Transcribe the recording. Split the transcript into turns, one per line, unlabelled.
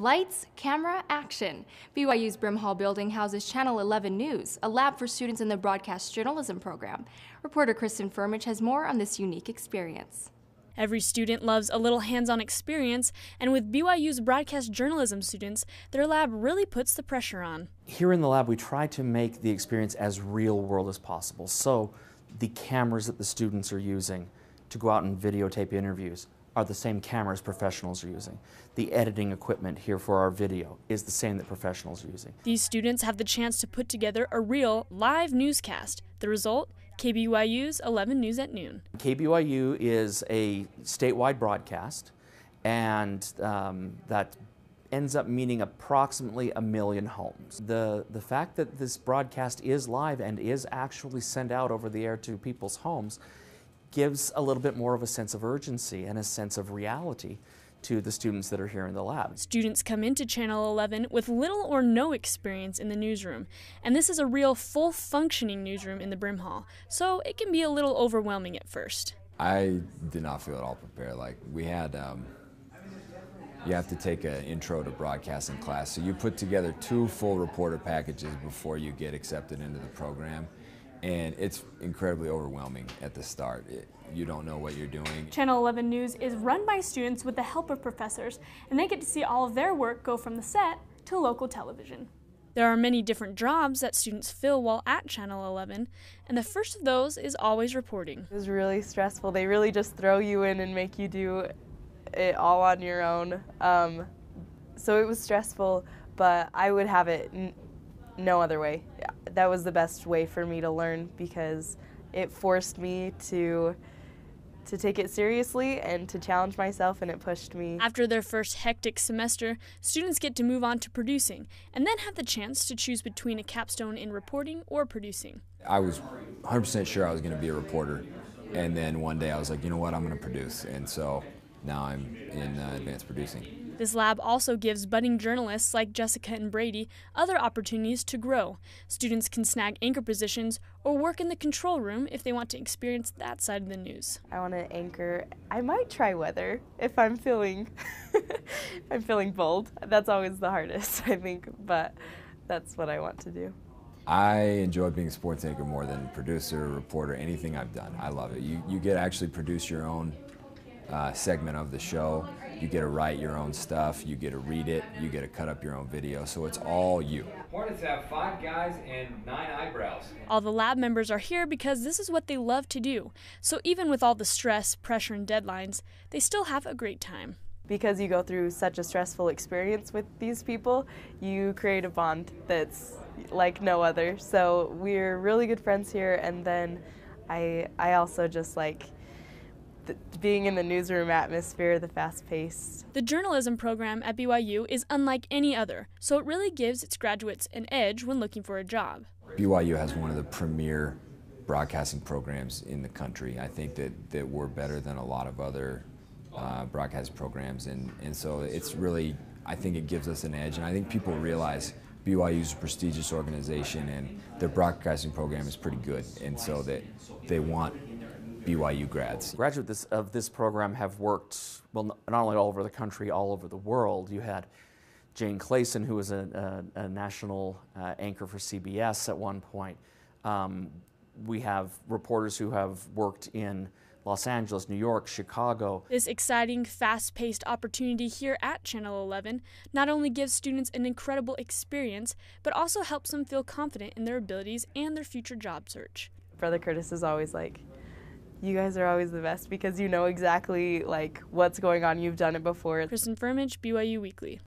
Lights, camera, action. BYU's Brimhall building houses Channel 11 News, a lab for students in the broadcast journalism program. Reporter Kristen Firmich has more on this unique experience.
Every student loves a little hands-on experience, and with BYU's broadcast journalism students, their lab really puts the pressure on.
Here in the lab, we try to make the experience as real world as possible. So the cameras that the students are using to go out and videotape interviews are the same cameras professionals are using. The editing equipment here for our video is the same that professionals are using.
These students have the chance to put together a real, live newscast. The result? KBYU's 11 News at Noon.
KBYU is a statewide broadcast, and that ends up meaning approximately 1 million homes. The fact that this broadcast is live and is actually sent out over the air to people's homes gives a little bit more of a sense of urgency and a sense of reality to the students that are here in the lab.
Students come into Channel 11 with little or no experience in the newsroom, and this is a real full-functioning newsroom in the Brimhall, so it can be a little overwhelming at first.
I did not feel at all prepared. Like, we had, you have to take an intro to broadcasting class, so you put together 2 full reporter packages before you get accepted into the program. And it's incredibly overwhelming at the start. You don't know what you're doing.
Channel 11 News is run by students with the help of professors, and they get to see all of their work go from the set to local television. There are many different jobs that students fill while at Channel 11, and the first of those is always reporting.
It was really stressful. They really just throw you in and make you do it all on your own. So it was stressful, but I would have it no other way. That was the best way for me to learn because it forced me to take it seriously and to challenge myself, and it pushed me.
After their first hectic semester, students get to move on to producing and then have the chance to choose between a capstone in reporting or producing.
I was 100% sure I was going to be a reporter, and then one day I was like, you know what, I'm going to produce, and so now I'm in advanced producing.
This lab also gives budding journalists like Jessica and Brady other opportunities to grow. Students can snag anchor positions or work in the control room if they want to experience that side of the news.
I want to anchor. I might try weather if I'm feeling I'm feeling bold. That's always the hardest, I think, but that's what I want to do.
I enjoy being a sports anchor more than producer, reporter, anything I've done. I love it. You get to actually produce your own segment of the show. You get to write your own stuff, you get to read it, you get to cut up your own video, so it's all you.
Hornets have 5 guys and 9 eyebrows.
All the lab members are here because this is what they love to do. So even with all the stress, pressure, and deadlines, they still have a great time.
Because you go through such a stressful experience with these people, you create a bond that's like no other. So we're really good friends here, and then I also just like being in the newsroom atmosphere, the fast-paced.
The journalism program at BYU is unlike any other, so it really gives its graduates an edge when looking for a job.
BYU has one of the premier broadcasting programs in the country. I think that we're better than a lot of other broadcast programs, and so it's really, I think it gives us an edge, and I think people realize BYU is a prestigious organization and their broadcasting program is pretty good, and so that they want BYU grads.
Graduates of this program have worked, well, not only all over the country, all over the world. You had Jane Clayson, who was a national anchor for CBS at one point. We have reporters who have worked in Los Angeles, New York, Chicago.
This exciting, fast-paced opportunity here at Channel 11 not only gives students an incredible experience, but also helps them feel confident in their abilities and their future job search.
Brother Curtis is always like, you guys are always the best because you know exactly like what's going on. You've done it before.
Kristen Firmich, BYU Weekly.